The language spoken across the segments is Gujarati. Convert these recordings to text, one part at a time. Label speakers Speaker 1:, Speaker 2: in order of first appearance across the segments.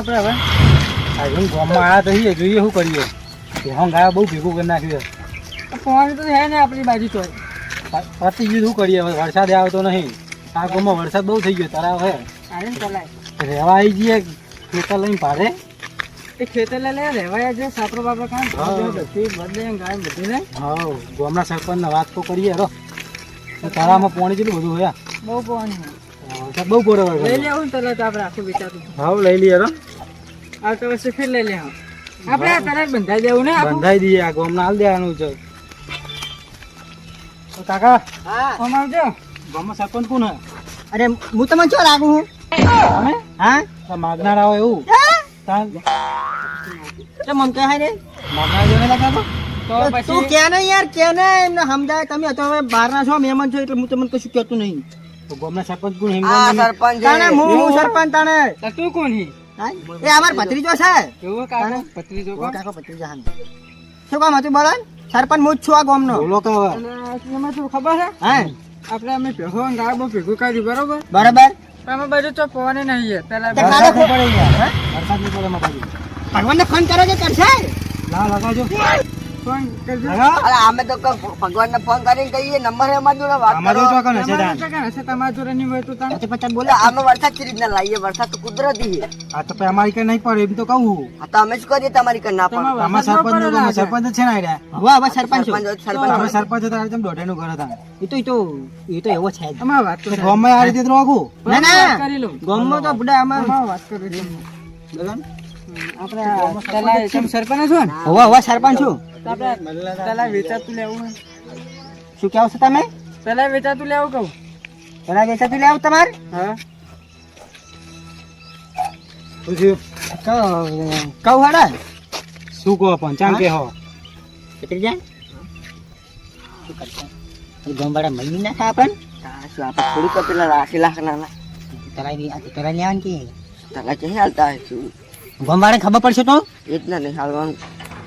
Speaker 1: આપણે હવે
Speaker 2: આજે ગામમાં આવ્યા તો જોઈએ શું કરીએ ભેહું ગાય બહુ ભેગું કરી નાખ્યું
Speaker 1: પાણી તો છે ને આપણી બાજુ તો
Speaker 2: પતી ગયું શું કરીએ હવે વરસાદ આવતો નહીં આ ગામમાં વરસાદ બહુ થઈ ગયો તળાવ હે
Speaker 1: આને ચલાય
Speaker 2: રહેવા આવી જઈએ ખેતર લઈને ભાડે
Speaker 1: એ ખેતર લે રહેવાય છે સાપરો બાપરો કામ બધી બધે ગાય બધી ને
Speaker 2: હા ગામના સરપંચને વાત તો કરીએ રો તળાવમાં પાણી કેટલું બધું હોય
Speaker 1: બહુ પાણી
Speaker 2: વરસાદ બહુ પડે
Speaker 1: લઈ લેવું ને તરત આપણે આખું વિચારતું
Speaker 2: હા લઈ લઈએ રો
Speaker 1: આવતા વર્ષે ફેર લઈ લે આપણે આ તરત બંધાઈ દેવું ને
Speaker 2: બંધાઈ દઈએ આ ગામના હાલ દેવાનું છે તો કાકા
Speaker 1: હા કોમ આવજો
Speaker 2: ગામમાં સરપંચ કોણ હે
Speaker 1: અરે હું તમને શું લાગુ હું
Speaker 2: તમે
Speaker 1: હા
Speaker 2: માગનારા હોય એવું
Speaker 1: તો મન કહે રે
Speaker 2: માગનારા જેને લાગ્યા તો
Speaker 1: તું કે ને યાર કે ને એમને સમજાય તમે તો હવે બહારના છો મહેમાન છો એટલે હું તમને કશું કહેતું નહીં
Speaker 2: તો ગામના સરપંચ કોણ
Speaker 1: સરપંચ તાણે હું સરપંચ તાણે તું કોણ હી એ અમાર ભત્રીજો છે કેવો કાકો ભત્રીજો કાકો ભત્રીજો હા શું કામ હતું બોલો સરપંચ હું જ છું આ ગામનો
Speaker 2: બોલો કે
Speaker 1: એમાં શું ખબર છે હા આપણે અમે ભેગો ગાય બહુ ભેગું કર્યું બરોબર
Speaker 3: બરાબર
Speaker 1: તમે બાજુ તો પવાની નહીં પેલા
Speaker 2: વરસાદ નહીં પડે યાર વરસાદ નહીં પડે માતા
Speaker 3: ભગવાનને ફોન કરો કે કરશે
Speaker 2: ના લગાજો
Speaker 1: ફોન કરજો
Speaker 3: અરે અમે તો ભગવાનને ફોન કરીને કહીએ નંબર અમાર જોડે વાત
Speaker 2: અમારો
Speaker 3: કરો
Speaker 2: તો કને છે દાન
Speaker 1: હશે તમારા જોડે નહીં હોય તો તમે
Speaker 3: પછી પછી બોલે આમે વરસાદ કેવી રીતના લાવીએ વરસાદ તો કુદરતી છે
Speaker 2: આ તો અમારી કે નહીં પડે એમ તો કહું
Speaker 3: આ તો અમે જ કરીએ તમારી કર ના પણ
Speaker 2: આમાં સરપંચ નો સરપંચ જ છે ને આર્યા
Speaker 3: હવે સરપંચ સરપંચ
Speaker 2: અમે સરપંચ હતા તેમ દોઢેનું ઘર હતા
Speaker 3: એ તો એવો છે જ.
Speaker 1: અમાર વાત તો
Speaker 2: ગામમાં આ રીતે રોગું
Speaker 3: ના ના
Speaker 1: કરી લો
Speaker 3: ગામમાં તો બુડા આમાં
Speaker 1: અમાર વાત કરી લો આપણે તલા તમે સરપંચ છો ને
Speaker 3: હવે સરપંચ છું
Speaker 1: તો આપણે તલા વેચાતું લેવું હે.
Speaker 3: શું કહો છો તમે
Speaker 1: તલા વેચાતું લેવું કહું
Speaker 3: પેલા વેચાતું લેવું તમારે
Speaker 1: હા
Speaker 2: પૂછ્યું
Speaker 3: કહું હડા
Speaker 2: શું કહો પણ ચામ કે હો
Speaker 3: કેટલી જાય શું કરશે ગામવાળા મળી ના થાય આપણને શું આપણે થોડુંક પેલા રાશી લાખ ના તરાઈ લેવાની કે તરા ક્યાં હાલતા હશું ગામવાળાને ખબર પડશે તો એ જ ના નહીં હાલવાનું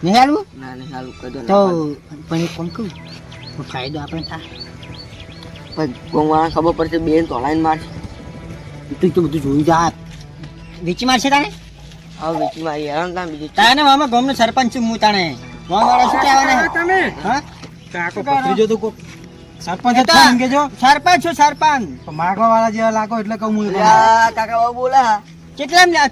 Speaker 3: નહીં હાલવું ના નહીં હાલવું કદો તો પણ એક કોણ કહું ફાયદો આપણે થાય પણ ગામવાળાને ખબર પડશે બેન તો ઓનલાઈન મારશે તું તો બધું જોઈ જા વેચી મારશે તાને હા વેચી મારી હેરાન તાને બીજું તાને મામા ગામનો સરપંચ છું હું તાણે ગામવાળા શું કહેવાના
Speaker 1: તમે
Speaker 3: હા
Speaker 2: કાકો પત્રીજો તો સરપંચ જ છે એમ કેજો
Speaker 3: સરપંચ છું સરપંચ
Speaker 2: માગવા વાળા જેવા લાગો એટલે કહું હું
Speaker 3: કાકા બાબુ બોલા કેટલા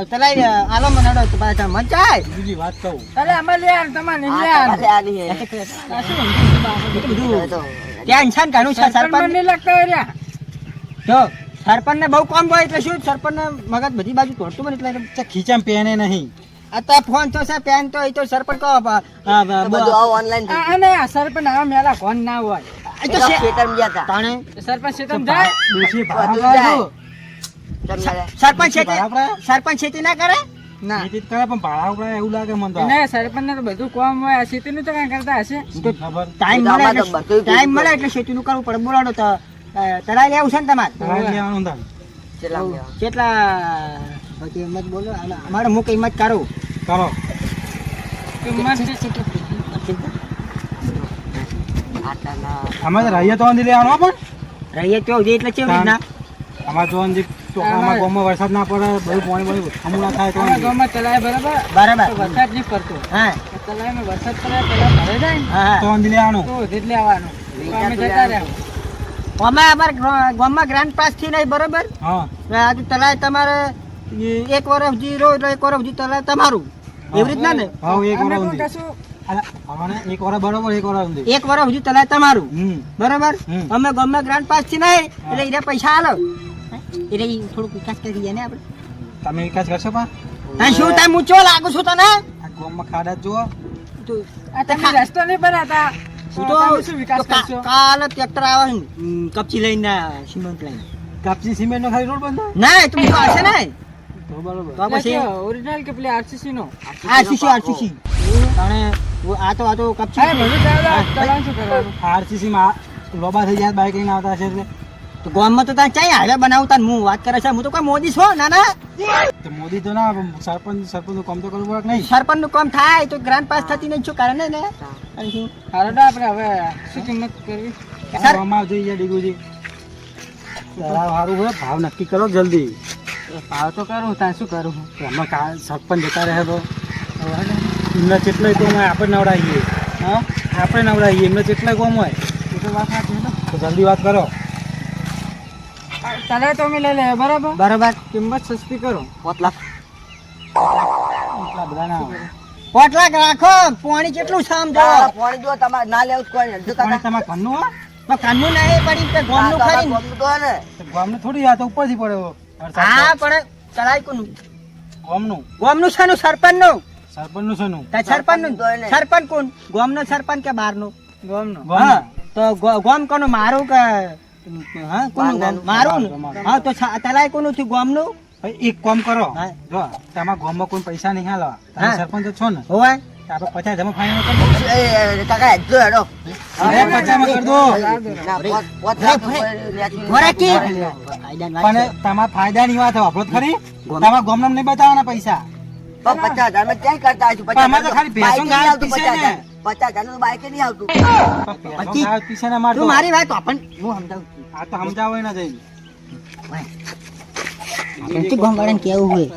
Speaker 3: તલાઈ આલો મનાડો તો પાછા મચાય
Speaker 2: બીજી વાત કહું
Speaker 1: અરે અમે લે આર તમારે નહીં લે આર
Speaker 3: ત્યાં ઇન્સાન ઘણું છે સરપંચ
Speaker 1: નહીં લાગતા રહ્યા
Speaker 3: જો સરપંચ ને બહુ કામ હોય એટલે શું સરપંચ ને મગજ બધી બાજુ તોડતું બને એટલે
Speaker 2: ખીચામ પેને નહીં
Speaker 3: અત્યારે ફોન તો છે પેન તો એ તો સરપંચ કહો ઓનલાઈન
Speaker 1: અને આ સરપંચ આ મેલા કોણ ના હોય
Speaker 3: તાણે
Speaker 1: સરપંચ છે તમે જાય
Speaker 2: ડોશી ભાડા
Speaker 3: સરપંચ ખેતી ના કરે
Speaker 1: ના
Speaker 2: ખેતી કરે પણ ભાડા ઉપર એવું લાગે મને તો
Speaker 1: ના સરપંચ ને તો બધું કામ હોય આ ખેતી નું તો કઈ કરતા હશે
Speaker 2: ખબર
Speaker 3: ટાઈમ મળે એટલે ખેતી નું કરવું પડે બોલાડો તો તરાઈ લેવું છે ને તમારે
Speaker 2: લેવાનું તાન
Speaker 3: કેટલા કિંમત બોલો અમારે હું કિંમત કરું
Speaker 2: કરો અમારે રહીએ તો અંધી લેવાનો પણ
Speaker 3: રહીએ તો એટલે કેવી રીતના
Speaker 2: અમારે જો અંધી ચોખામાં ગામમાં વરસાદ ના પડે બધું પાણી હમું ના થાય તો
Speaker 1: અમારા ગામમાં તલાય બરાબર
Speaker 3: બરાબર
Speaker 1: તો વરસાદ નહીં પડતો
Speaker 3: હા
Speaker 1: તલાયમાં વરસાદ પડે પેલા ભરે જાય ને
Speaker 3: હા
Speaker 2: તો અંધી લેવાનું
Speaker 1: તો એટલે આવવાનું તો અમે જતા રહ્યા
Speaker 3: અમે અમારા ગામમાં ગ્રાન્ડ પાસ થી નહીં બરોબર
Speaker 2: હા
Speaker 3: આજે તલાય તમારે એક વર્ષ સુધી રહો એટલે એક વર્ષ સુધી તલાય તમારું એવી રીતના ને
Speaker 2: હા એક
Speaker 1: અમે
Speaker 2: વાર
Speaker 1: કોઈ
Speaker 2: ઊંધી
Speaker 1: કશું
Speaker 2: અમારે એક વાર બરોબર એક વાર ઊંધી
Speaker 3: એક વર્ષ સુધી તલાય તમારું બરોબર
Speaker 2: હમ.
Speaker 3: અમે ગામમાં ગ્રાન્ડ પાસ થી નહીં એટલે એને પૈસા આલો એટલે ઈ થોડુંક વિકાસ કરી દઈએ ને આપણે
Speaker 2: તમે વિકાસ કરશો પા
Speaker 3: શું ટાઈમ ઊંચો લાગુ છું તને
Speaker 2: આ ગામમાં ખાડા જુઓ
Speaker 1: આ તમે રસ્તો નહીં બનાવતા
Speaker 3: હું
Speaker 1: તો તમે શું વિકાસ કરશો
Speaker 3: કાલે ટ્રેક્ટર આવે છે કપચી લઈને સિમેન્ટ લઈને
Speaker 2: કાપસી સિમેન્ટ નો ખાલી રોડ બંધ
Speaker 3: ના તું હશે ને
Speaker 2: તો બરોબર
Speaker 3: તો પછી
Speaker 1: ઓરિજિનલ કે પેલી આરસીસી નો
Speaker 3: આરસીસી તાણે આ તો કપચી
Speaker 1: અરે બધું તલાવ શું કરવાનું
Speaker 2: આરસીસી માં લોબા થઈ જાય બાઈક લઈને આવતા હશે એટલે
Speaker 3: તો ગામમાં તો ત્યાં ચાઈ હાઈવે બનાવતા ને હું વાત કરે છે હું તો કોઈ મોદી છો ના ના
Speaker 2: તો મોદી તો ના સરપંચ નું કામ તો કરવું પડે કે નહીં
Speaker 3: સરપંચ નું કામ થાય તો ગ્રાન્ડ પાસ થતી નહીં શું કારણ ને અને શું
Speaker 1: હાલો આપણે હવે શું કિંમત કરવી
Speaker 3: સર
Speaker 2: આમાં જોઈએ ડીગુજી તળાવ સારું હોય ભાવ નક્કી કરો જલ્દી
Speaker 1: ભાવ તો કરું તાર શું કરું
Speaker 2: એમાં સરપંચ જતા રહે તો એમને કેટલાય કોમ હોય આપણે નવડાવીએ. હા, આપણે નવડાવીએ એમને કેટલાય કોમ હોય.
Speaker 1: એ તો વાત સાચી ને.
Speaker 2: તો જલ્દી વાત કરો.
Speaker 1: ચાલે તો અમે લઈ લે બરાબર. બરાબર કિંમત સસ્તી કરો.
Speaker 3: 5 લાખ.
Speaker 2: એટલા બધા ના હોય.
Speaker 1: 5 લાખ રાખો. પાણી કેટલું છે આમ જો.
Speaker 3: પાણી જો તમારે ના લેવું કોઈ નહીં. જો
Speaker 2: પાણી
Speaker 3: કાકા
Speaker 2: તમારા ઘરનું હોય?
Speaker 1: તો કાનનું નહીં પડી કે ગોમનું ખરી ને.
Speaker 3: ગોમનું તો હે ને.
Speaker 2: તો ગામનું થોડી આ તો ઉપરથી પડે વરસાદ
Speaker 1: હા
Speaker 2: તો.
Speaker 1: પણ ચલાય કોનું
Speaker 2: ગામનું
Speaker 1: ગોમનું છે નું સરપંચ નું
Speaker 2: સરપંચનું છે નું.
Speaker 1: સરપંચ નું
Speaker 3: તો એને.
Speaker 1: સરપંચ કોણ ગોમનો સરપંચ કે બહારનો
Speaker 2: ગામનું.
Speaker 1: હા તો ગોમ કોનું મારું કે હા કોનું ગોમ? મારું ને?
Speaker 2: તમારું.
Speaker 1: હા તો ચલાય કોનું થયું ગોમનું
Speaker 2: ભાઈ એક કામ કરો.
Speaker 1: હા.
Speaker 2: જો તમારા ગામમાં કોઈ પૈસા નહીં હાલવા. તમે
Speaker 1: હા.
Speaker 2: સરપંચ જ છો ને.
Speaker 1: હોય
Speaker 2: તો આપણે 50,000 ફાઇનલ કરી દો.
Speaker 3: કાકા હેડજો હેડો.
Speaker 2: અરે 50 માં કરી દો.
Speaker 3: ના, 5 લાખ રૂપિયા
Speaker 1: વરાકી
Speaker 2: પણ તમારા ફાયદાની વાત વાપરો તો ખરી. તમારા ગામના નહીં બતાવવાના પૈસા.
Speaker 3: 50,000 મેં ક્યાં કરતા હજુ?
Speaker 2: પણ આમાં તો ખાલી ભેંસો ગાય જ પીસે ને.
Speaker 3: 50,000 નું બાઈક નહીં આવતું.
Speaker 2: પૈસા ગાય પીસે ને મારતો.
Speaker 1: તું મારી વાત પણ હું સમજાવું છું.
Speaker 2: આ તો સમજાવો ના જઈને.
Speaker 1: આપણને ગોમ વાળાને કેવું હોય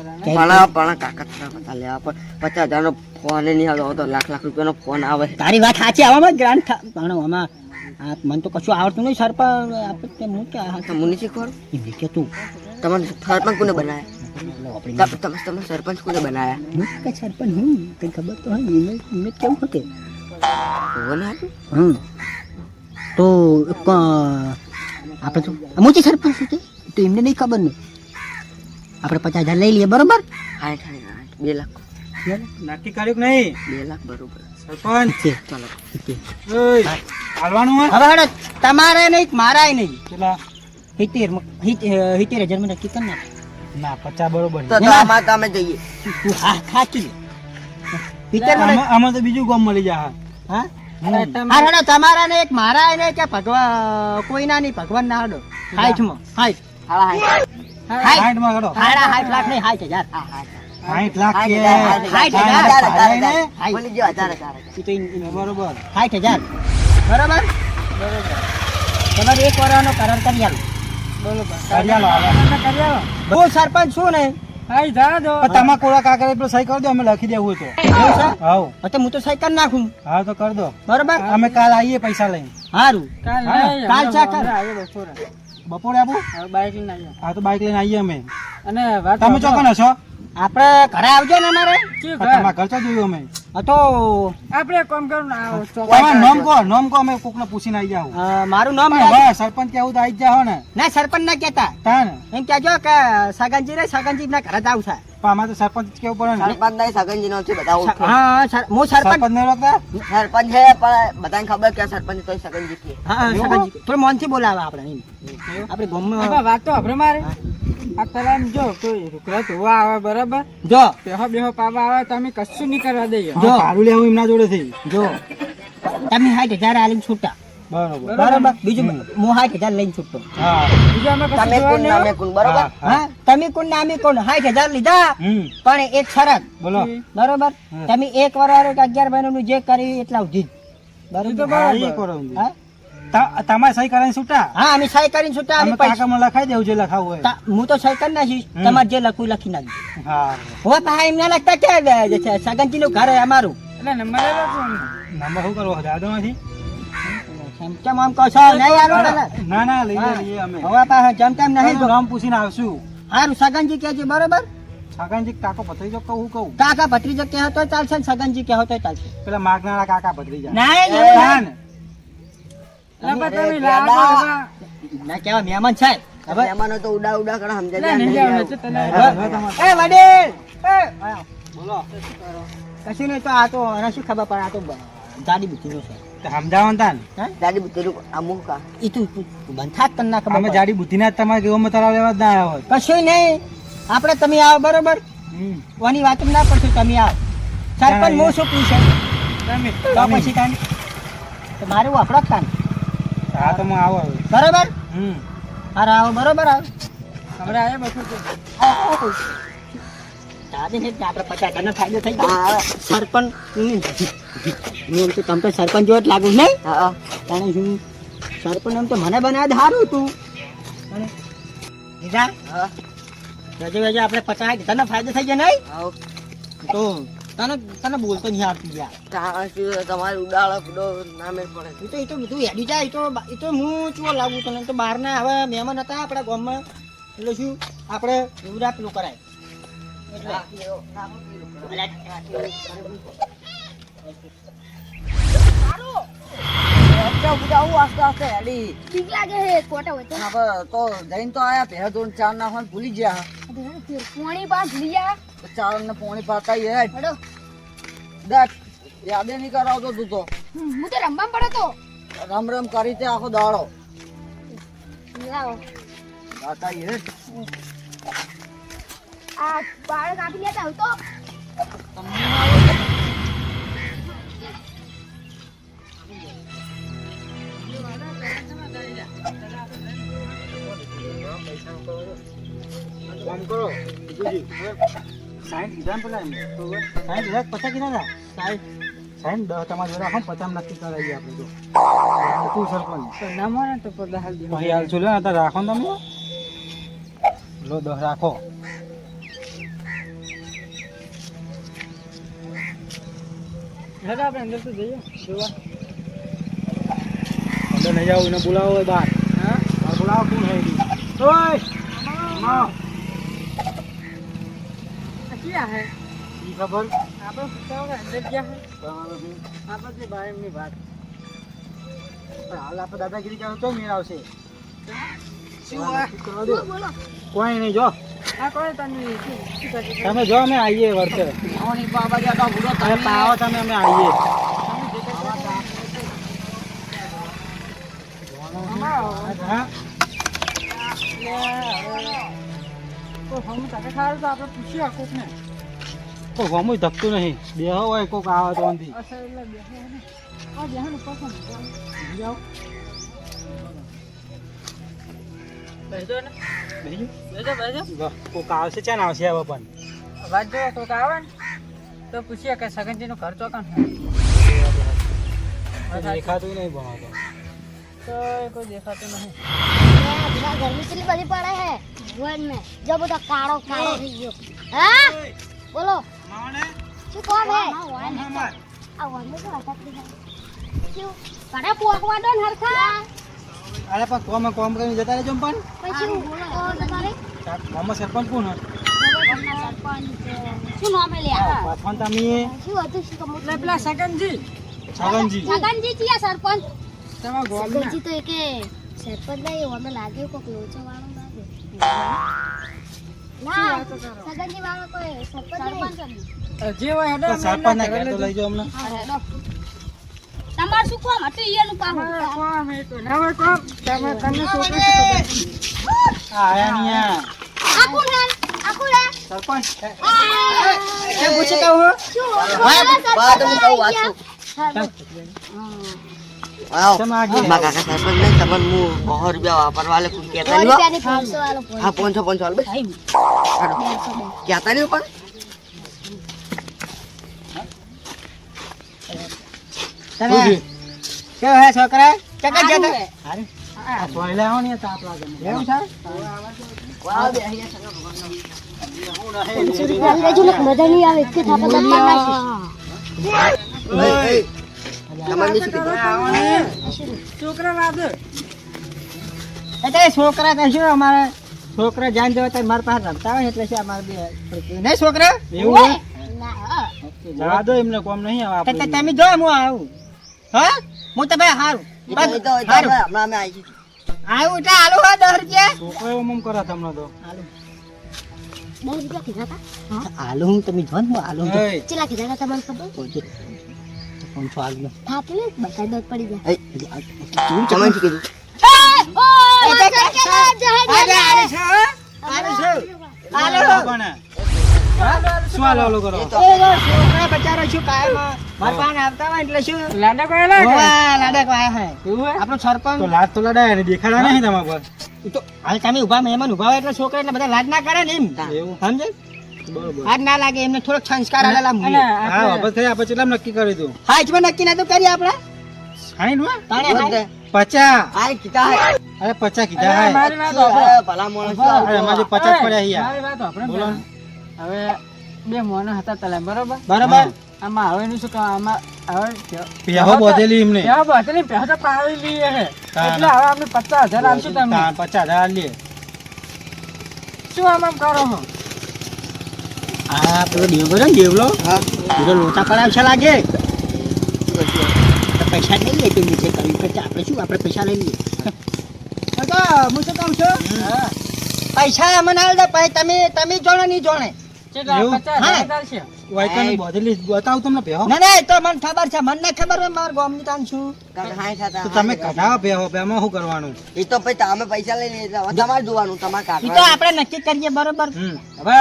Speaker 3: પણ કાકા થોડા બધા લેવા પણ 50,000 નો ફોન નહીં આવતો. હવે તો લાખ રૂપિયાનો ફોન આવે.
Speaker 1: તારી વાત સાચી આવામાં ગ્રાન્ટ પણ આમાં મને તો કશું આવડતું નહીં સરપંચ આપણે હું કે
Speaker 3: તમને શીખવાડું.
Speaker 1: એમને કે તું
Speaker 3: તમને સરપંચ કોને બનાયા? તમે સરપંચ કોને બનાયા?
Speaker 1: હું કે સરપંચ હું કઈ ખબર તો હોય એમને કેવું હતું
Speaker 3: કોણ હતું?
Speaker 1: તો આપણે તો અમુક સરપંચ હતી તો એમને નહીં ખબર ને આપણે 50,000 લઈ લઈએ બરોબર
Speaker 3: 2 લાખ.
Speaker 2: નક્કી કર્યું કે નહીં
Speaker 3: 2 લાખ બરોબર.
Speaker 2: સરપંચ?
Speaker 3: ચાલો.
Speaker 2: ઓય, હાલવાનું હોય?
Speaker 1: હવે હડો તમારે નહીં મારાય નહીં
Speaker 2: કેટલા?
Speaker 1: 70,000 મને નક્કી કર નાખ
Speaker 2: ના 50 બરોબર છે.
Speaker 3: તો આમાં તમે જઈએ.
Speaker 1: તું હા ખાચી લે 70 મને
Speaker 2: આમાં તો બીજું ગામ મળી જાય.
Speaker 1: હા હા હડો તમારા ને એક મારાય નહીં કે ભગવાન કોઈના નહીં ભગવાન ના હડો 60 હાઈટ
Speaker 3: હાલા હાય.
Speaker 2: 60 માં કરો.
Speaker 1: 60 લાખ નહીં 60,000
Speaker 2: 60 લાખ કે
Speaker 1: 60,000.
Speaker 3: બોલી જો 1000.
Speaker 2: બરોબર.
Speaker 1: 60,000 બરાબર તમારે એક વર્ષનો કરાર કરી આલો
Speaker 2: કરી આલો, હાલો.
Speaker 1: હું સરપંચ છું ને
Speaker 2: પણ તમારા કોળા કાકા પેલો સહી કરી દો, અમે લખી દેવું હોય તો.
Speaker 1: એવું છે
Speaker 2: હાઉ.
Speaker 1: તો હું તો સહી કરી નાખું
Speaker 2: હા તો કરી દો.
Speaker 1: બરોબર
Speaker 2: અમે કાલ આવીએ પૈસા લઈને.
Speaker 1: સારું કાલ ચાકર
Speaker 2: બપોરે આપું? હા તો બાઈક લઈને આવીએ અમે.
Speaker 1: અને
Speaker 2: તમે ચોકન હશો?
Speaker 1: આપણે ઘરે આવજો ને અમારે
Speaker 2: પણ તમારા ઘર ચો જોયું અમે.
Speaker 1: તો
Speaker 4: આપણે કોમ કરું
Speaker 2: તમારું નામ કહો, અમે કોકને પૂછીને આવી જાવ.
Speaker 1: મારું નામ
Speaker 2: હવે સરપંચ કેવું તો આવી જ જાઓ ને.
Speaker 1: ના સરપંચ ના કેતા
Speaker 2: તાન.
Speaker 1: એમ કેજો કે સગનજી રે સગનજી ના ઘરે જ આવશે
Speaker 2: પણ આમાં તો સરપંચ જ કેવું પડે ને.
Speaker 3: સરપંચ નહીં સગનજી નો છે બધા ઓળખે.
Speaker 1: હા હું સરપંચ
Speaker 2: સરપંચ ને ઓળખતા?
Speaker 3: સરપંચ છે પણ બધાને ખબર કે આ સરપંચ તો સગનજી કે.
Speaker 1: હા સગનજી થોડું મોનથી બોલાવે આપણે એમ આપણે ગામમાં
Speaker 4: વાત તો આપણે મારે આ તલામ જો કોઈ રૂકડા ધોવા આવે બરાબર
Speaker 1: જો
Speaker 4: બેહો પાવા આવે તો અમે કશું નહીં કરવા દઈએ
Speaker 1: જો.
Speaker 2: હા, ભાડું લેવું એમના જોડેથી.
Speaker 1: જો તમે 60,000 આલીને છૂટા
Speaker 2: બરોબર.
Speaker 1: બરાબર બીજું હું 60,000 લઈને છૂટતો
Speaker 4: બીજું અમે કશું
Speaker 3: તમે
Speaker 4: જોવા
Speaker 3: કોણ
Speaker 4: નહીં
Speaker 3: નામે કોણ બરોબર?
Speaker 1: હા તમે કોણ નામે કોણ 60,000 લીધા
Speaker 2: હમ.
Speaker 1: પણ એક શરત
Speaker 2: બોલો.
Speaker 1: બરોબર તમે એક વર્ષ કે 11 મહિનાનું જે કરી એટલા સુધી જ. બરોબર
Speaker 2: હા, એ કરો.
Speaker 1: હા?
Speaker 2: તમારે સહી કરાવીને છૂટા.
Speaker 1: હા અમે સહી કરીને છૂટા
Speaker 2: અમે
Speaker 1: અમે પૈસા
Speaker 2: કાકામાં લખાઈ દેવું છે લખાવું હોય.
Speaker 1: હું તો સહી કરી નાખીશ તમારે જે લખવું લખી નાખજો
Speaker 2: હા.
Speaker 1: હવે પાછા એમને લખતા કે સગનજી નું ઘર અમારું
Speaker 4: એટલે નંબર લેલો છો અમને.
Speaker 2: નંબર શું કરવો દાદામાંથી?
Speaker 1: કેમ આમ કહો છો નહીં આલો ને
Speaker 2: ના ના લઈએ અમે.
Speaker 1: હવે પાછા જેમ તેમ નહીં
Speaker 2: તમારું નામ પૂછીને આવશું.
Speaker 1: સારું સગનજી કહેજે બરોબર
Speaker 2: છગનજી કાકો ભત્રીજો કહું કહું.
Speaker 1: કાકા ભત્રીજો કહેતો તોય ચાલશે ને સગનજી કહેતો તોય ચાલશે
Speaker 2: પેલા માગનારા કાકા ભત્રીજા.
Speaker 1: ના એવું
Speaker 2: ના ને.
Speaker 4: એટલે પણ તમે લાવો એવા.
Speaker 1: ના કેવા મહેમાન છે હવે
Speaker 3: મહેમાનો તો ઉડા ઉડા કરે સમજે
Speaker 4: એટલે નહીં લેવાનું છે તને.
Speaker 1: એ વડીલ એ
Speaker 2: બોલો.
Speaker 1: કશું નહીં તો આ તો એને શું ખબર પડે આ તો ગાડી બુદ્ધિનો છે
Speaker 2: તો સમજાવો ને તાન.
Speaker 3: દાદી બુદ્ધિનું અમુક કા
Speaker 1: ઈ તું બંધ થાક તને ના ખબર
Speaker 2: અમે
Speaker 1: પડે.
Speaker 2: જાડી બુદ્ધિના જ તમારે કેવો તરાવ લેવા જ ના આવ્યા હોત.
Speaker 1: કશું નહીં આપણે તમે આવો બરોબર
Speaker 2: હમ.
Speaker 1: કોની વાત ના પડશે તમે આવો સરપંચ હું શું પૂછે
Speaker 4: તમે
Speaker 1: તો પછી કાંઈ તો મારે વાપરો કાન
Speaker 2: હા તો હું આવો હવે.
Speaker 1: બરોબર
Speaker 2: હમ.
Speaker 1: હારે આવો બરોબર આવો
Speaker 4: હમણાં આયા બસો
Speaker 1: દાદી ને આપણે 50,000 નો ફાયદો થઈ ગયો
Speaker 3: હા
Speaker 1: સરપંચ એમ તો તમે તો સરપંચ જેવો જ લાગુ નહીં
Speaker 3: હા
Speaker 1: કારણ શું સરપંચ એમ તો મને બનાવે સારું હતું અને દીધા
Speaker 3: હા
Speaker 1: વેજે વેજે આપણે 50 તને ફાયદો થઈ જાય નહીં
Speaker 3: આવો
Speaker 1: તો તને બોલતો નહીં આવતું યાર
Speaker 3: ત્યાં શું તમારે ઉડાડો પૂડો ના મેળ પડે
Speaker 1: એ તો બધું હેડી જાય એ તો હું ચો લાવું તને તો બહાર ના હવે મહેમાન હતા આપણા ગામમાં એટલે શું આપણે ઉડા પેલું કરાય
Speaker 5: ઠીક લાગે છે કોટા હોય તો
Speaker 3: તો જઈને તો આયા ભેહ ધોન ચાર નાખવાનું ભૂલી ગયા
Speaker 5: પોણી પાસ લીયા
Speaker 3: તો ચાર ને પોણી પાતા હેડ
Speaker 5: હડો
Speaker 3: દેખ યાદે નહીં કરાવતો તું તો
Speaker 5: હું તો રમવા પડે તો
Speaker 3: રમ રમ કરી તે આખો દાડો
Speaker 5: લાવો
Speaker 3: પાતા હેડ
Speaker 5: આ બાળ કાપી લેતા આવ તો
Speaker 2: કામ કરો બીજુજી 60 લીધા પેલા એમ તો 60 લીધા 50 કીધા હતા 60 10 તમારા જોડે આખો 50 નક્કી કરાવી આપણે તો તું સરપંચ
Speaker 4: તો ના મને તો બધા હાલ દે
Speaker 2: ભાઈ હાલ છો લે ને તાર રાખો ને તમે લો 10 રાખો
Speaker 4: હેડો આપણે અંદર તો જઈએ જોવા
Speaker 2: અંદર નહીં જાવ એને બોલાવો હોય બહાર
Speaker 4: હા
Speaker 2: બહાર બોલાવો કોણ હે ઓય માં
Speaker 4: ક્યાં હે
Speaker 2: ઈ ખબર
Speaker 4: આપણે પૂછાવો અંદર ક્યાં હે
Speaker 2: તમારો શું
Speaker 4: આપણે ભાઈ એમની વાત
Speaker 2: પણ હાલ આપણે દાદાગીરી કરો તો મેળ આવશે
Speaker 3: શું હોય?
Speaker 2: કરવા દો.
Speaker 5: બોલો
Speaker 2: કોઈ નહીં જો
Speaker 4: આ કોઈ તને શું કરે
Speaker 2: તમે જો અમે આવીએ વર્તે
Speaker 3: આવની બાબા જાતા પૂડો
Speaker 2: તમે પાવો તમે અમે આવીએ હા
Speaker 4: તો હમ તાકે ખારું તો આપણે પૂછીએ કોકને
Speaker 2: કોઈ ગમું ધકતું નહીં બેહો હોય કોક આવે તો અંધી
Speaker 4: અસર એટલે બેસે ને આ બેહાનું પસંદ જાઓ બેસો ને
Speaker 2: બીજું
Speaker 4: બેસો
Speaker 2: વાહ, કોક આવશે ચાન આવશે હવે પણ
Speaker 4: વાત જો કોક આવે ને તો પૂછીએ કે સગનજીનું ઘર ચોકન
Speaker 2: દેખાતું નહીં ભણાવતો
Speaker 4: તો કોઈ દેખાતું નહીં
Speaker 5: बिना गर्मी से बड़ी पड़ा है वन में जब तो काड़ो काड़ो થઈ ગયો હા બોલો શું કોણ હે આ વન में तो अटक गया क्यों કડા પોકવા દો ને હરખા
Speaker 2: અરે પણ કોમ કરીને જતા રહેજો ને પણ
Speaker 5: પછી બોલો તમારે
Speaker 2: ગામમાં સરપંચ કોણ હે?
Speaker 5: શું નામ લે
Speaker 2: પાછળ તમે
Speaker 5: શું હતું શું કમું
Speaker 4: એટલે પેલા સગનજી
Speaker 2: છગનજી
Speaker 5: છગનજી છીએ સરપંચ
Speaker 4: તમારા ગોળના
Speaker 5: સગનજી તો એકે સરપંચ નહીં અમે લાગે કોક લોચો વાળો લાગે ના સગનજી વાળો કોઈ સરપંચ નહીં
Speaker 4: જે હોય હેડો
Speaker 2: તો
Speaker 4: અમે
Speaker 2: સરપંચ ના
Speaker 4: એમના
Speaker 2: ઘરે તો
Speaker 4: ઘરે
Speaker 2: લઈ જાઓ અમને
Speaker 5: તમાર શું કોમ હતું ઈયાનું કામ
Speaker 4: અમારે કોમ એ તો ના હોય કોમ તમે તમને છોકરી શું ખબર?
Speaker 2: આયા નહીં આ.
Speaker 5: આકુન રે
Speaker 2: સરપંચ
Speaker 1: કેમ પૂછે કહું
Speaker 5: શું
Speaker 3: બા તમે કહું વાત છું આવો
Speaker 2: તમે આગળ
Speaker 3: બા કાકા સરપંચ નહીં તમને હું 100 રૂપિયા વાપરવા લે કોઈ કહેતા નહીં હો.
Speaker 5: રૂપિયાની 500 વાળો
Speaker 3: હા 500 હાલ બસ હાલો. કહેતા નહીં પણ
Speaker 1: તમે કેવો હે છોકરા ચકા જતા
Speaker 2: હારે. આ સોયલે આવો ને તાપ લાગે મને.
Speaker 1: એવું છે
Speaker 3: વાવ બે અહીંયા સગા ભગવાનનો.
Speaker 5: અંગ્રેજી લોકો મજા નહીં આવે કે થાપા દત્તા નાખી
Speaker 3: એ, તમારે શું કીધું?
Speaker 4: છોકરા લાદે
Speaker 1: એટલે છોકરા કશું અમારે છોકરા જાન જવા તો મારા પાસે રમતા હોય ને એટલે છે અમારે બે નહીં છોકરા
Speaker 2: એવું હે?
Speaker 5: ના
Speaker 2: જવા દો એમને કોમ નહીં આવે
Speaker 1: તો
Speaker 2: આપણે.
Speaker 1: તમે જો હું આવું હા હું તો ભાઈ હારું
Speaker 3: એ તો
Speaker 1: હારું
Speaker 3: હમણાં અમે આવી છીએ.
Speaker 1: આવું એટલે આલુ હા 10 રૂપિયા
Speaker 2: છોકરો એવો મમ કરે તમને તો
Speaker 5: 10 રૂપિયા કીધા હતા
Speaker 1: આલુ હું તમે જો ને આલુ
Speaker 2: એય,
Speaker 5: ચેલા કીધા હતા તમને ખબર
Speaker 1: કોણ છો આલુ
Speaker 5: થાપલે બતા દોત પડી જાય
Speaker 3: એ, તું તમને શું કીધું?
Speaker 2: કોને? શું હાલો હાલો કરો
Speaker 1: છોકરા બચારો શું કાયમ મારા પાસે આવતા હોય એટલે શું
Speaker 4: લાડા કોઈ લાગે
Speaker 1: હોવા, લાડક વાયા હે
Speaker 4: એવું હે
Speaker 1: આપણો સરપંચ
Speaker 2: તો લાજ તો લડાય ને દેખાડા નહીં તમારા પર
Speaker 1: ઈ તો હાલ તમે ઉભા મહેમાન ઉભા હોય એટલે છોકરા એટલે બધા લાજ ના કરે ને એમ
Speaker 2: એવું
Speaker 1: સમજે
Speaker 2: બરોબર
Speaker 1: હાથ ના લાગે એમને થોડોક સંસ્કાર આલેલા
Speaker 4: અને
Speaker 1: મૂલ્ય
Speaker 2: હા વાપસ થઈ આપણે કેટલા નક્કી કરી તું
Speaker 1: હા ઈજમાં નક્કી ના તો કરીએ આપણે
Speaker 2: ખાણી નું
Speaker 1: તાણે
Speaker 3: બોલ
Speaker 1: હાય.
Speaker 3: દે.
Speaker 2: 50
Speaker 3: આય કીધા હે
Speaker 2: અરે 50 કીધા હે
Speaker 4: મારી વાત સાંભળો.
Speaker 3: ભલા માણસ
Speaker 2: અરે અમારે 50 પડ્યા હે યાર.
Speaker 4: મારી વાત સાંભળો
Speaker 2: બોલો.
Speaker 4: હવે બે મોને હતા તલામ બરોબર
Speaker 2: બરાબર
Speaker 4: આમાં હવે એનું શું કહે આમાં હવે
Speaker 2: પેહો બોધેલી એમને
Speaker 4: પેહો બતલી પેહો તો પાવી લઈએ હે
Speaker 2: તાન.
Speaker 4: એટલે હવે અમે 50,000 આપશું તમને
Speaker 2: 50,000 લે.
Speaker 4: શું આમ કરો છો
Speaker 1: આ પેલો દેવલો છે ને દેવલો પેલો લોચા પડાવશે લાગે તો પૈસા નહીં લે તે નીચે કરવી પછી આપણે શું આપણે પૈસા લઈ લઈએ તો હું શું કહું છું પૈસા અમને આલ દે પછી તમે જોડે નહીં જોડે
Speaker 4: કેટલા
Speaker 2: એવું?
Speaker 4: 50,000 છે
Speaker 2: વાયકાની બોધેલી બતાવું તમને પેહો
Speaker 1: ના ના એ તો મને ખબર છે મને ખબર હોય મારા ગામની તાન છું
Speaker 2: તો તમે કઢાવો પેહો પેમાં શું કરવાનું
Speaker 3: એ તો પછી તમે પૈસા લઈ લેજો હવે તમારે જોવાનું તમારે
Speaker 1: એ તો
Speaker 3: કાઢવાનું
Speaker 1: આપણે નક્કી કરીએ બરોબર
Speaker 2: હમ
Speaker 1: હવે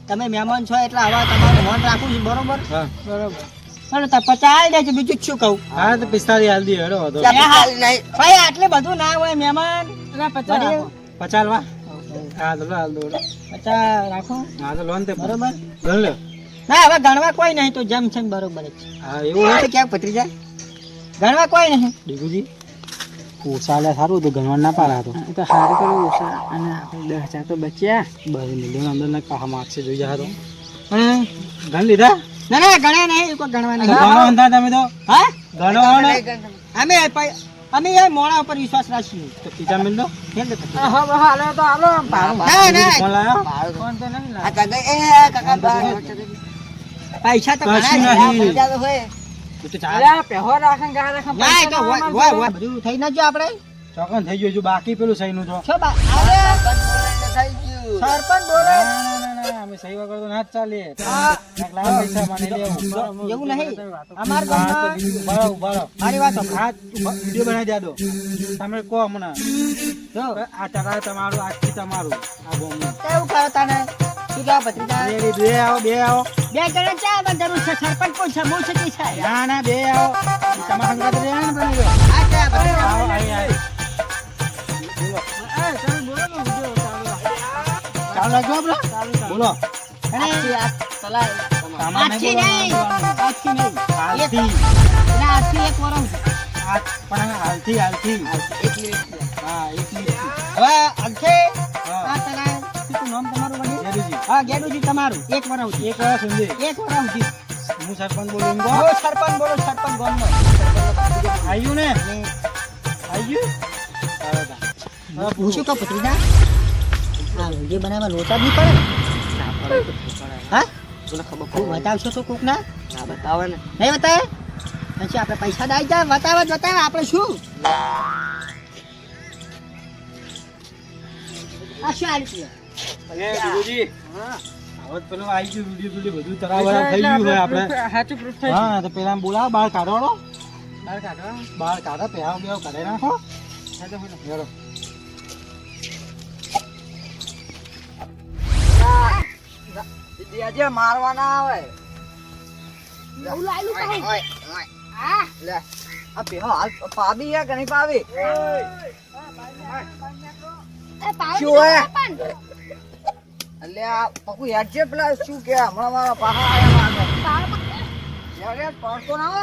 Speaker 1: તમે મહેમાન છો એટલે હવે તમારું ધ્યાન રાખવું છે બરોબર
Speaker 2: હા
Speaker 4: બરોબર
Speaker 1: ચાલો તો 50 આલી દેજો બીજું જ શું કહું
Speaker 2: હા તો 45 હાલ દી હેડો હતો
Speaker 3: ત્યાં પિસ્તાલીસ નહીં
Speaker 1: ભાઈ આટલે બધું ના હોય મહેમાન
Speaker 4: એટલે 50 રાખો.
Speaker 2: 50 વા હા તો હાલ દો
Speaker 1: 50 રાખો
Speaker 2: હા તો લોન તે
Speaker 1: બરોબર
Speaker 2: ગણ લે
Speaker 1: ના હવે ગણવા કોઈ નહીં તો જેમ છે ને બરોબર જ છે
Speaker 2: હા એવું હોય
Speaker 1: તો ક્યાંક પતરી જાય ગણવા કોઈ નહીં
Speaker 2: દીકુજી ઓછા લે સારું તો ગણવા ના પાડા તો
Speaker 4: એ તો સારું કર્યું ઓછા અને આપણે 10,000 તો બચ્યા
Speaker 2: બસ મિલિયન અંદર ના પાહા માગશે જોઈ જા તો ગણ લીધા
Speaker 1: ના ના ગણે નહીં કોઈ ગણવા નહીં
Speaker 2: ગણો અંધા તમે તો
Speaker 1: હા
Speaker 2: ગણો ને
Speaker 1: અમે એ મોણા ઉપર વિશ્વાસ રાખીએ
Speaker 2: તો પીઝા મિલ દો
Speaker 1: કેમ કે પતરી
Speaker 4: હવે હાલે તો હાલો ભાડું.
Speaker 1: ના ના
Speaker 2: કોણ લાયો
Speaker 4: ફોન તો નહીં
Speaker 3: આ
Speaker 4: લાવ્યો.
Speaker 3: કાકા એ કાકા બહાર
Speaker 1: પૈસા તો
Speaker 2: કશું
Speaker 1: ઘણા છે.
Speaker 2: નહીં.
Speaker 3: પૈસા તો હોય
Speaker 2: તું તો ચાલ
Speaker 4: અરે આ પેહો રાખે ને ગા રાખે
Speaker 1: ના એ તો
Speaker 4: પૈસા
Speaker 1: હોય
Speaker 4: તો
Speaker 1: હોય બધું થઈ ના જો આપણે
Speaker 2: ચોકન થઈ ગયું જો બાકી પેલું સહી નું તો
Speaker 1: છો બા અરે
Speaker 3: થઈ ગયું
Speaker 1: સરપંચ બોલે
Speaker 2: ના અમે સહી વગર તો ના જ ચાલે લાખ પૈસા મને લેવું
Speaker 1: એવું નહીં અમાર
Speaker 2: હા તો
Speaker 1: ગામમાં
Speaker 2: બીજું ઉભા રહો, ઉભા રહો.
Speaker 1: મારી વાત સાંભળો.
Speaker 2: હા વિડીયો બનાવી દે દો તમે કહો હમણાં
Speaker 1: જો
Speaker 2: આ ટકા તમારું આજથી તમારું આ બોમનું
Speaker 1: કેવું કરો તને શું કહો ભત્રીજા
Speaker 2: બે આવો બે આવો
Speaker 1: બે જણા ચા આવવાની જરૂર છે સરપંચ કોણ છે હું છે કે છે
Speaker 2: ના ના બે આવો તમારા સંગાત રહે ને બની ગયો
Speaker 1: આ છે આ ભત્રીજા.
Speaker 2: આવો આઈ આઈ
Speaker 4: એ તમે બોલો ને વિડિયો ચાલુ રાખો.
Speaker 2: ચાલુ રાખજો આપણે બોલો
Speaker 1: અને
Speaker 2: સામાન
Speaker 1: આજથી
Speaker 2: નહીં
Speaker 1: નહીં
Speaker 2: બોલવાનું.
Speaker 1: આજથી નહીં
Speaker 2: હાલથી
Speaker 1: એટલે આજથી એક વરસ
Speaker 2: આ પણ હાલથી હાલથી
Speaker 3: એક મિનિટ
Speaker 2: હા એક મિનિટ
Speaker 1: હવે આજથી
Speaker 2: હા.
Speaker 1: આ તને શું નામ તમારું વડીલ
Speaker 2: જેરુજી
Speaker 1: હા ગેડુજી તમારું એક વરસ સુધી.
Speaker 2: એક વાર સમજે
Speaker 1: એક વરસ સુધી.
Speaker 2: હું સરપંચ બોલું એમ કહો
Speaker 1: બોલો સરપંચ બોલો સરપંચ ગામનો
Speaker 2: આવ્યું ને આવ્યું હવે
Speaker 1: હું શું કહું ભત્રીજા આ વિડીયો બનાવવા લોચા જ નહીં પડે હા
Speaker 3: તમને ખબર
Speaker 1: તું બતાવશો તો કોક ના
Speaker 3: ના બતાવે ને
Speaker 1: નહીં બતાવે પછી આપણે પૈસા દાઈ જાય બતાવે જ બતાવે આપણે શું આ શું આલ્યું છે?
Speaker 2: અરે ગુરુજી હવે તો પેલું આવી ગયું વિડીયો બધું તરાવરા થઈ ગયું હોય આપણે
Speaker 4: સાચું proof થઈ ગયું.
Speaker 2: હા તો પેલા બોલાવો બહાર કાઢો
Speaker 4: બહાર કાઢો.
Speaker 2: બહાર કાઢો પહેરાવ બેવ કાઢી નાખો
Speaker 4: હા તો બોલો.
Speaker 2: હેડો.
Speaker 3: દીદી આજે મારવાના આવે
Speaker 5: એવું લાયલું કાંઈ.
Speaker 3: લે આ પેહો હાલ પાવી હે કે નહીં પાવી
Speaker 5: એ પાવડી
Speaker 3: શું હે?
Speaker 5: સરપંચ.
Speaker 3: એટલે આ પકુ યાદ છે પેલા શું કે હમણાં મારા પાહા આયા માગે
Speaker 5: પાવડી.
Speaker 3: યાર પડતો ના હો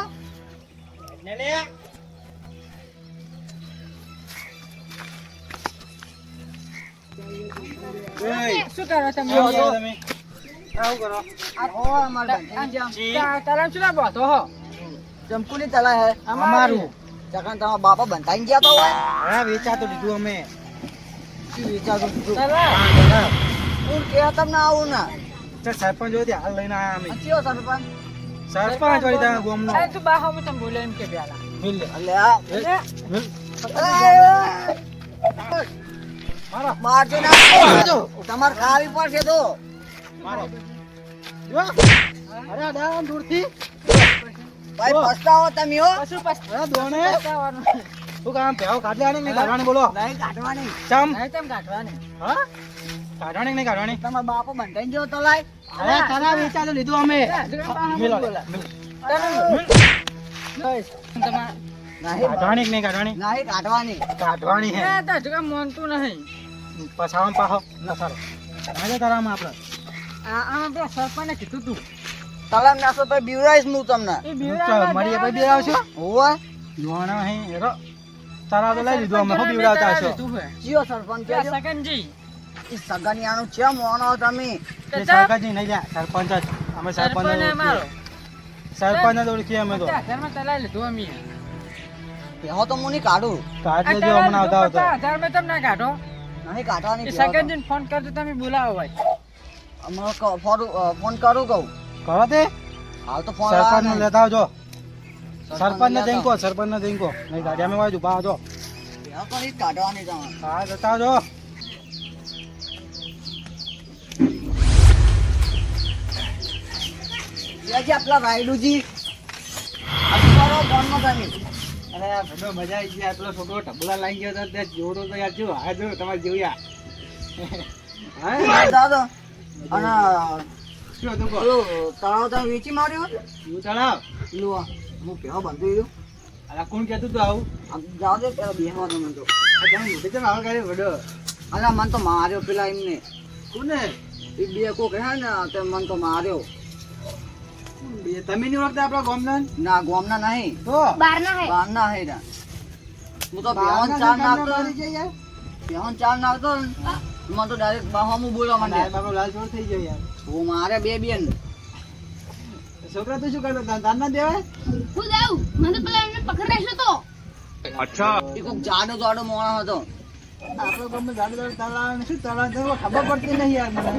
Speaker 4: શું કરો તમે?
Speaker 2: આવો છો તમે આવું કરો
Speaker 3: આ હો અમાર બંધી જામ
Speaker 4: તલામ શું ના બાંધો હો?
Speaker 3: ચંપુની તલા હે
Speaker 2: અમારું
Speaker 3: જગન તમારા બાપા બંધાઈને ગયા તો હોય
Speaker 2: હા વેચા તો લીધું અમે
Speaker 3: શું વિચારું છું
Speaker 4: તલામ.
Speaker 3: હું કે તમને આવું ના
Speaker 2: ચાલ સરપંચ જોડે હાલ લઈને આયા અમે
Speaker 3: કયો સરપંચ
Speaker 2: સરપંચ વળી તારા ગામનો
Speaker 4: અરે તું બા હવે તમે બોલે એમ કે પેલા.
Speaker 2: મિલ લે
Speaker 3: એટલે આ
Speaker 2: મિલ
Speaker 3: મારો મારજો ના તમારે ખાવી પડશે તો
Speaker 2: મારો જો અરે દામ દૂરથી
Speaker 3: ભાઈ પસ્તાવો તમે હો
Speaker 4: પશુ પશુ
Speaker 2: અરે દોણે
Speaker 4: પસ્તાવાનું.
Speaker 2: શું કામ પેહો કાઢી આને નહીં કાઢવાની બોલો
Speaker 3: નહીં કાઢવાની
Speaker 2: ચમ
Speaker 4: નહીં તેમ કાઢવાની.
Speaker 2: હા કાઢવાની નહીં કાઢવાની
Speaker 3: તમારા બાપો બંધાઈને ગયો તો લાય
Speaker 2: અરે તારા વેચા તો લીધું અમે મિલો લે, મિલ.
Speaker 4: તમારે
Speaker 2: કાઢવાની કે નહીં કાઢવાની
Speaker 3: નહીં કાઢવાની
Speaker 2: કાઢવાની હે
Speaker 4: એ તો હજુ કાંઈ માનતું નહીં.
Speaker 2: પછાવામાં પાહો ના સારો આજે તારામાં આપણે
Speaker 4: આ પેલા સરપંચે કીધું તું.
Speaker 3: તલામ નાસો તો બીવરાઈશ હું તમને
Speaker 4: એ
Speaker 2: ચાલ,
Speaker 4: બીવડાવવા
Speaker 2: મળીએ
Speaker 4: જાય
Speaker 2: પછી બે આવશો
Speaker 3: હોવે
Speaker 2: જોવાના હે હેરો તારા તો લઈ લીધું અમે શું બીવડાવતા છો
Speaker 3: ચિયો સરપંચ કહેજો
Speaker 4: સગનજી
Speaker 3: ઈ સગનિયાનું છે મોનો તમે
Speaker 2: એ સરપંચ નહીં જા સરપંચ જ અમે સરપંચ
Speaker 4: સરપંચ અમારો
Speaker 2: સરપંચ જ ઓળખીએ અમે તો
Speaker 4: 50,000 માં તલાઈ લીધું અમે
Speaker 3: પેહો તો મુની કાઢું
Speaker 2: કાઢ લેજો હમણાં આવતા આવતા
Speaker 4: 50,000 માં તમને કાઢો
Speaker 3: નહીં કાઢવાની
Speaker 4: એ
Speaker 3: પેહો તો.
Speaker 4: સગનજીને ફોન કરજો તમે બોલાવો ભાઈ
Speaker 3: હમણાં ફોન કરું કહું
Speaker 2: કરો તે
Speaker 3: હાલ તો ફોન
Speaker 2: સરપંચ ને
Speaker 3: લાવે
Speaker 2: લેતા આવજો
Speaker 3: ને.
Speaker 2: સરપંચ ને
Speaker 3: લેતા
Speaker 2: જઈને કહો સરપંચ ને જઈને કહો નહીં ગાડી અમે વાજુ બા આવજો
Speaker 3: પેહો તો નહીં કાઢવાની તમારે
Speaker 2: હા જતા આવજો
Speaker 3: યાજી આપલા રાયડુજી અસરો ફોનમાં તમે
Speaker 2: અરે આ બધો મજા આવી ગઈ આટલો છોકરો ટબલા લાગી ગયો તો તે જોરો તો યાર જો હા જો તમારે જોયા હા
Speaker 3: દાદો અને
Speaker 2: શું હતું કહો
Speaker 3: પેલું તળાવ તમે વેચી માર્યો
Speaker 2: શું તળાવ
Speaker 3: પેલું આ હું પેહો બંધી રહ્યો
Speaker 2: અલા કોણ કહેતું તું આવું
Speaker 3: આમ જાઓ દે પેલા બેહવા દો મને તો
Speaker 2: આ તમે મોઢે કેમ આવું કરે વડો
Speaker 3: અલા મને તો માર્યો પેલા એમને
Speaker 2: કોને
Speaker 3: એ બે કોક હે ને તે મને તો માર્યો
Speaker 2: તમે નહીં ઓળખતા આપણા ગામના
Speaker 3: ના ગોમના નહીં
Speaker 2: તો
Speaker 5: બાર ના હે
Speaker 3: બારના હે ના હું તો બેહન ચાર નાખતો બેહન ચાર નાખતો ને, મને તો ડાયરેક્ટ બાહામું બોલવા માંડ્યા
Speaker 2: બાબા લાલ ચોર થઈ ગયો યાર
Speaker 3: હું મારે બે બેન
Speaker 2: છોકરા તું શું કરતો દાન ના દેવાય
Speaker 5: હું જાઉં મને પેલા એમને પકડ રહેશે તો
Speaker 3: એ કોક જાડો જાડો મોણો હતો
Speaker 2: આપણો ગામમાં જાડું જાડું તળાવ ને શું તળાવ છે એમાં ખબર પડતી નહીં યાર મને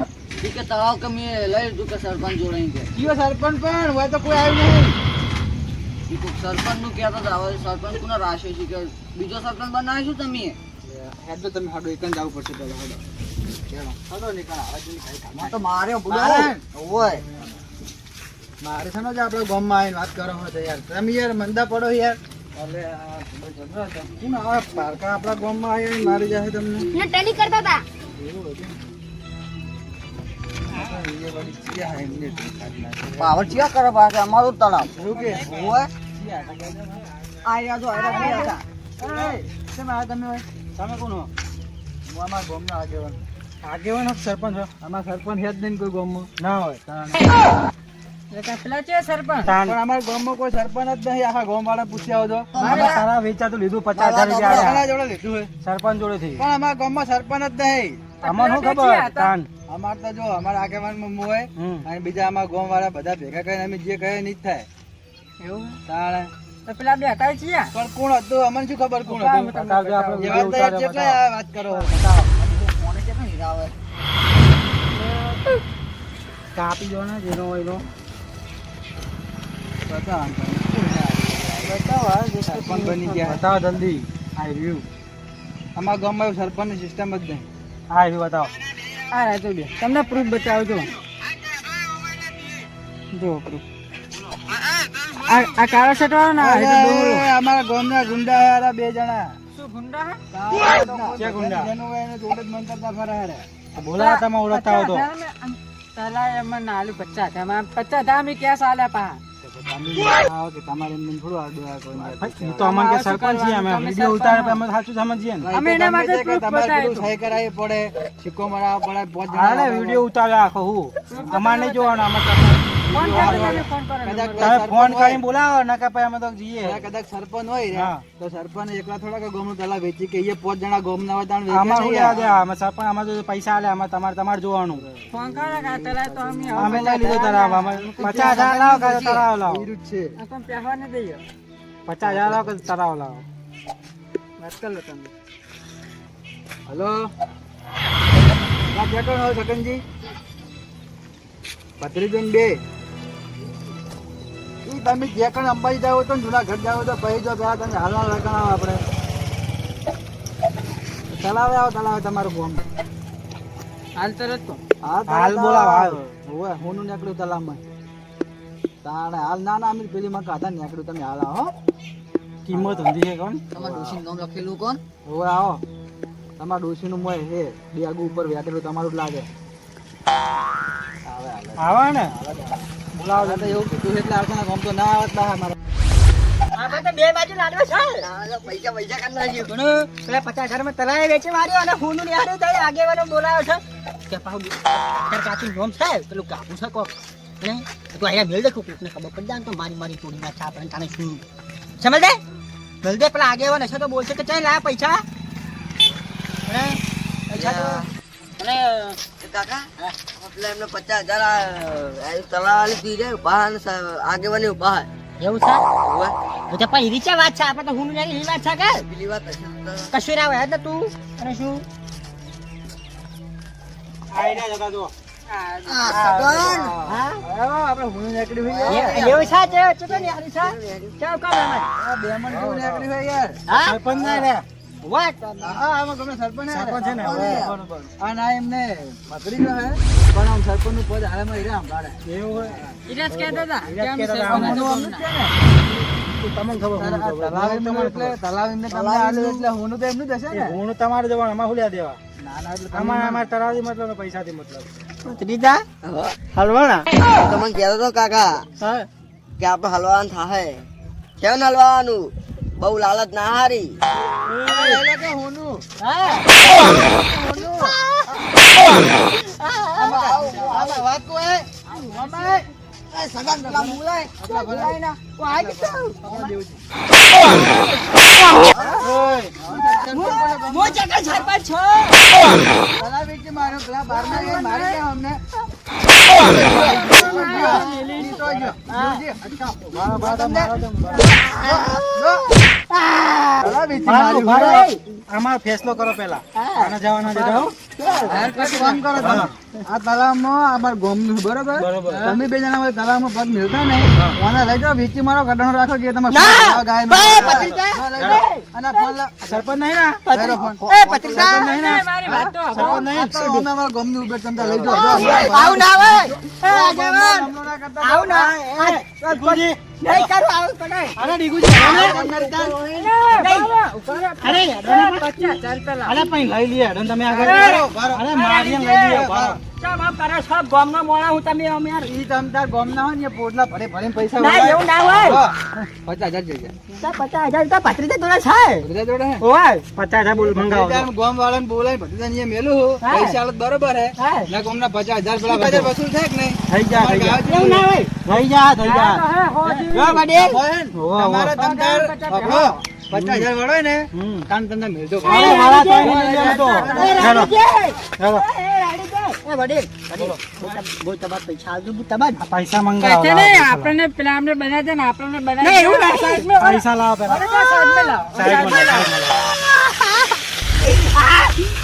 Speaker 3: એ કે તળાવ કે મેં લઈ લીધું કે સરપંચ જોડે કે
Speaker 2: કયો સરપંચ પણ હોય તો કોઈ આવ્યું નહીં
Speaker 3: એ કોક સરપંચ નું કહેતો હતો હવે સરપંચ કોને રાશે છે કે બીજો સરપંચ બનાવીશું તમે
Speaker 2: હેડ તો તમે હાડો એક જ જવું પડશે પેલો હાડો હાડો નીકળ આવા જેવી કાંઈ કામ
Speaker 3: મને તો માર્યો બુડો
Speaker 2: મારે?
Speaker 3: ઓય
Speaker 2: મારે છે ને જ આપણે ગામમાં આવીને વાત કરો હોય તો યાર તમે યાર મંદા પડો યાર અલે આ બધો ઝઘડો હતો શું ના આવે પારકા આપણા ગામમાં આવીને મારી જાય તમને
Speaker 5: ને ટેલી કરતા હતા
Speaker 2: એવું હતું એ વળી ચિયા એમને
Speaker 3: પાવર ચિયા કરે પાછા અમારું તળાવ
Speaker 2: એવું કે
Speaker 3: ઓય
Speaker 2: ચિયા હતા કે
Speaker 3: આ રહ્યા જો આ બે હતા
Speaker 2: કેમ આ તમે હોય તમે કોણ હો હું અમારા ગામના આગેવાન આગેવાન હો સરપંચ હો અમારા સરપંચ હે જ નહીં કોઈ ગામમાં ના હોય
Speaker 4: પેલા છે સરપંચ
Speaker 2: પણ અમારા ગામમાં કોઈ સરપંચ જ નહીં આખા ગામ વાળા પૂછ્યા હોય તો અમે તારા વેચાતું લીધું 50,000 રૂપિયા જોડે લીધું હોય સરપંચ જોડે થી પણ અમારા ગામમાં સરપંચ જ નહીં અમાર શું ખબર તાન અમાર તો જો અમારા આગેવાન માં હોય અને બીજા અમારા ગામ વાળા બધા ભેગા કરીને અમે જે કહે નહીં જ થાય
Speaker 4: એવું
Speaker 2: તાણે
Speaker 4: તો પેલા બે હટાય છે
Speaker 2: પણ કોણ હતું અમને શું ખબર કોણ હતું વાત કરો
Speaker 3: ફોને કે નહીં આવે
Speaker 2: કાપી જો ને જેનો હોય એનો સરપંચ બની ગયા બતાવો જલ્દી આ રહ્યું અમારા ગામમાં એવું સરપંચની સિસ્ટમ જ નહીં આ રહ્યું બતાવો
Speaker 4: આ રાતો બે તમને પ્રૂફ બતાવજો જો પ્રૂફ આ કાળો શર્ટ વાળો ના આ તો ડોરો.
Speaker 2: અમારા ગામના ગુંડા હારા બે જણા
Speaker 4: શું ગુંડા હે?
Speaker 2: છે ગુંડા જેનું હોય એને જોડે જ મંતરતા ફરે હારે બોલા તમે ઓળખતા હો તો
Speaker 4: 50,000 માં પેલા એમાં નાલું 50,000 માં 50,000 અમે કેસ આલ્યા પા
Speaker 2: તો અમને કે સરપંચ છીએ અમે વિડિયો ઉતારે તો અમે સાચું સમજીએ ને
Speaker 4: અમે એના માટે proof બતાવ્યું.
Speaker 2: સહી કરાવી પડે સિક્કો મરાવવો પડે પોચ જણા વિડિયો ઉતારે આખો હું અમાર નહીં જોવાનું અમે
Speaker 4: ફોન કરીને અમે ફોન કરો
Speaker 2: તમે ફોન કરીને બોલાવો ને કે પછી અમે તો જઈએ કદાચ સરપંચ હોય તો સરપંચ એકલા થોડા ગોમનું તલા વેચી કે એ 5 જણા ગોમના હોય તાણ અમાર શું લેવા દે અમે સરપંચ અમાર જો પૈસા આલે અમે તમારે જોવાનું
Speaker 4: ફોન કરો કે આ તલાય તો અમે
Speaker 2: અમે લઈ લીધો તરાવ અમે 50,000 લાવો કે તરાવ લાવો
Speaker 4: આ તો પહેવા ને દઈએ
Speaker 2: 50,000 લાવો કે તરાવ લાવો
Speaker 4: વાત કર લો તમે
Speaker 2: હલો ક્યાં કોણ હોય સગનજી ભત્રીજન બે ઈ તમે જે કણ અંબાજી જાવ તો જુનાગઢ જાવ તો પછી જો પેલા તમે હાલવા લગાવ આપણે તલાવે આવો તલાવે તમારું ગોમ
Speaker 4: હાલ તરત તો
Speaker 2: હાલ બોલાવ હાલ ઓય હોનું નીકળ્યું તલાવમાં તાણે હાલ ના ના અમે પેલી માં કાઢા નીકળ્યું તમે હાલ આવો કિંમત ઊંધી છે કોણ
Speaker 3: તમારા ડોશી નામ લખેલું કોણ
Speaker 2: ઓય આવો તમારા ડોશી નું મોય હે બે આગુ ઉપર વેટેલું તમારું જ લાગે આવે ને બોલાવો તો એવું કીધું એટલે આવશે ને ગમ તો ના આવત ના મારા
Speaker 1: આપણે તો બે બાજુ લાડવો છે
Speaker 3: પૈસા પૈસા કરી નાખ્યું
Speaker 1: પણ પેલા 50,000 માં તલાય વેચી માર્યો અને હું નું યાર તારે આગેવાનો બોલાવ્યો છે કે પાહુ તાર કાચી નોમ છે પેલું કાપું છે કોક ને તો અહીંયા મેળ દેખો કોકને ખબર પડી જાય ને તો મારી તોડી નાખે આપણે તાને શું સમજ દે જલ્દી પેલા આગેવાન હશે તો બોલશે કે ચાલ લાયા પૈસા હે? પૈસા તો
Speaker 3: અને કાકા એટલે એમને 50,000 તલાવાળી પી જાય ઉભા ને આગેવાની ઉભા
Speaker 1: એવું છે તો પણ એવી ચા વાત છે આપણે તો હું એવી વાત છે કે
Speaker 3: પેલી વાત હશે
Speaker 1: કશું ના હોય તું અને શું
Speaker 2: આઈડિયા જતા જો
Speaker 1: હા
Speaker 2: આપણે હું નીકળી હોય
Speaker 1: એવું છે ચતો ને યાર ચાલ કામ એમાં
Speaker 2: આ બે મણ જેવું નીકળી હોય યાર
Speaker 1: હા
Speaker 2: સરપંચ ના રે
Speaker 1: વાત
Speaker 2: હા આમાં ગમે સરપંચ
Speaker 1: સરપંચ છે ને,
Speaker 2: હવે આ ના એમને પકડી ગયો હે પણ આમ સરપંચ નું પદ હાલમાં હીરા સંભાળે એવું હોય
Speaker 4: ઈરાજ કહેતા હતા કે અમે
Speaker 2: આમનું
Speaker 4: સરપંચ
Speaker 2: આમનું જ છે ને
Speaker 1: તમને ખબર
Speaker 2: તલાવ એમનું એટલે તલાવ એમને તમને આલ્યું એટલે હુંનું તો એમનું જ હશે ને
Speaker 6: હું તમારે જવાનું અમારે હુલ્યા દેવા
Speaker 2: ના ના એટલે
Speaker 6: અમારે તરાવથી મતલબ ને પૈસાથી મતલબ
Speaker 1: ત્રીજા હલવાના
Speaker 3: તમને કહેતો તો કાકા
Speaker 1: હા
Speaker 3: કે આપણે હલવાનું થાય કેમ હલવાનું બહુ લાલચ ના હારી
Speaker 2: એટલે કે હુંનું
Speaker 1: હા
Speaker 2: આમાં વાત કો હે
Speaker 1: સગા પેલા મુલાય બોલાય ના ઓ આ કે મો જગા સરપંચ છો
Speaker 2: તલાવ વેચી માર્યો પેલા બારના એ મારી ગયા અમને
Speaker 6: આમાં ફેસલો કરો પેલા આના જવાના દેજો
Speaker 2: કામ કરો તમે આ તલાવમાં અમાર ગોમનું બરોબર તમે બે જણા તલાવમાં પગ મિલતા ને ઓને લઈ જાઓ વેચી મારો કડણો રાખો કે તમારે
Speaker 1: ના
Speaker 2: ગાય
Speaker 1: બે પત્રીજા
Speaker 2: અને ફોન
Speaker 6: સરપંચ નહીં ના
Speaker 2: ફોન
Speaker 1: એ પત્રીજા
Speaker 4: મારી વાત તો
Speaker 6: સરપંચ નહીં
Speaker 2: તો અમે અમારા ગોમનું ઉભે તમતા લઈ જાઓ
Speaker 1: આવ ના આવે એ આગેવાન
Speaker 2: હમલો ના કરતા
Speaker 1: આવ ના ડીગુજી નહીં કરું આવ કડાય
Speaker 6: અરે ડીગુજી અરે
Speaker 4: ચાલ પેલા
Speaker 6: અરે પણ લઈ લઈએ હેડો તમે આગળ અરે મારી લઈ લઈએ ભારો
Speaker 4: ચાલ આમ કરો છો ગામનો મોણા હું તમે અમે યાર
Speaker 2: ઈ તમતાર ગોમના હોય ને એ પોટલા ભરે ભરીને પૈસા
Speaker 1: ના એવું ના હોય
Speaker 2: 50,000 જોઈએ
Speaker 1: 50,000 તો પત્રીજા જોડે છે
Speaker 2: બધા જોડે હે
Speaker 1: ઓય
Speaker 6: 50,000 બોલ મંગાવો
Speaker 2: ભત્રીજા ગોમ વાળાને બોલાય ભત્રીજા ને મેલું
Speaker 1: હા.
Speaker 2: પૈસા હાલત બરોબર હે
Speaker 1: હા.
Speaker 2: ના ગોમના 50,000 પેલા બજાર વસૂલ થાય કે નહીં
Speaker 6: થઈ જા થઈ જા
Speaker 1: એવું ના હોય
Speaker 6: થઈ જા થઈ જા
Speaker 1: જો બડી
Speaker 2: હોય ને, તમારે તમતાર પકડો 50,000 વળોય ને
Speaker 6: હમ
Speaker 2: કાન તમને મેલજો
Speaker 6: અરે મારા તો અહીં લઈ લેવો તો ચાલો ચાલો
Speaker 1: બોલ તમાર પૈસા આવજો તમાર
Speaker 6: આ પૈસા મંગાવો
Speaker 4: છે ને
Speaker 6: લાવો,
Speaker 4: આપણને પેલા અમને બનાવ્યા છે ને આપણને
Speaker 1: નહીં,
Speaker 4: બનાવ્યા
Speaker 1: એવું ના.
Speaker 4: સાઈડમાં
Speaker 6: પૈસા લાવો પેલા
Speaker 4: સાઈડમાં લાવો
Speaker 6: સાઈડમાં લાવો, સાઈડમાં લાવો.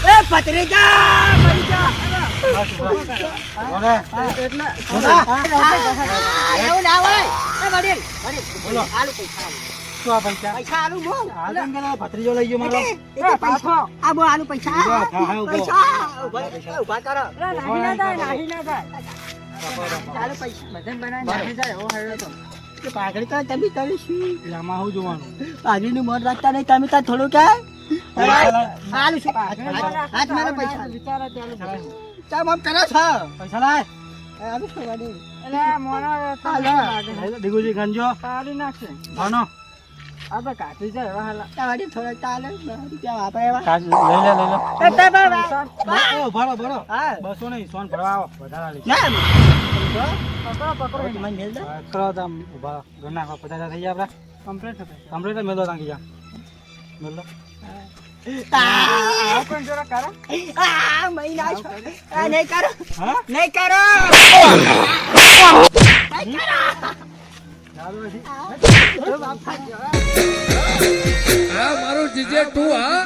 Speaker 1: એ પત્રીજા મરી જા
Speaker 6: બોલે.
Speaker 1: એવું ના હોય એ વડીલ
Speaker 6: બોલો.
Speaker 1: આલુ પૈસા
Speaker 6: શું આ પૈસા
Speaker 1: પૈસા આલુ બો
Speaker 6: હાલ કેમ કે ભત્રીજો લઈ ગયો મારો
Speaker 1: આ બો આલુ પૈસા
Speaker 6: હા, હા, ઉભો.
Speaker 1: પૈસા ઉભા કરો
Speaker 4: નાહી ના થાય નાહી ના થાય
Speaker 1: આલુ પૈસા
Speaker 4: બધાને બનાવીને નાખી જાય એવો હેડો તો
Speaker 1: કે પાઘડી તો તમે કરીશું
Speaker 6: એટલે આમાં શું જોવાનું
Speaker 1: પાઘડીનું મન રાખતા નહીં તમે તાર થોડું કે આલુ શું હાથ મારે પૈસા
Speaker 4: વિચારો ચાલુ કરે.
Speaker 1: તમે આમ કરો છો
Speaker 6: પૈસા લાય
Speaker 1: આલુ શું વડીલ
Speaker 4: એટલે આ મોણો
Speaker 6: ડીગુજી ગંજો
Speaker 4: પાડી નાખશે
Speaker 6: ભાનો
Speaker 4: આપણે કાઢી જાય એવા હાલા
Speaker 1: વડીલ થોડા ચાલે રૂપિયા વાપરે એવા
Speaker 6: કાચ લઈ લે લઈ લે
Speaker 1: હા
Speaker 6: ભરો ભરો 200 નહીં 100 ભરવા આવો વધારા લઈ
Speaker 1: ના
Speaker 4: પકડો પકડો
Speaker 1: મને મેલ દે
Speaker 6: કરો તમ ઉભા ઘર નાખો 50,000 થઈ ગયા આપડા
Speaker 4: કમ્પ્લીટ થશે
Speaker 6: કમ્પ્લીટ મેલો તાંકી જા મેલો
Speaker 4: આ પણ જરા કરો
Speaker 1: આ મહિના છો નહીં કરો
Speaker 6: હા
Speaker 1: નહીં કરો
Speaker 7: આ મારું જીજે તું હા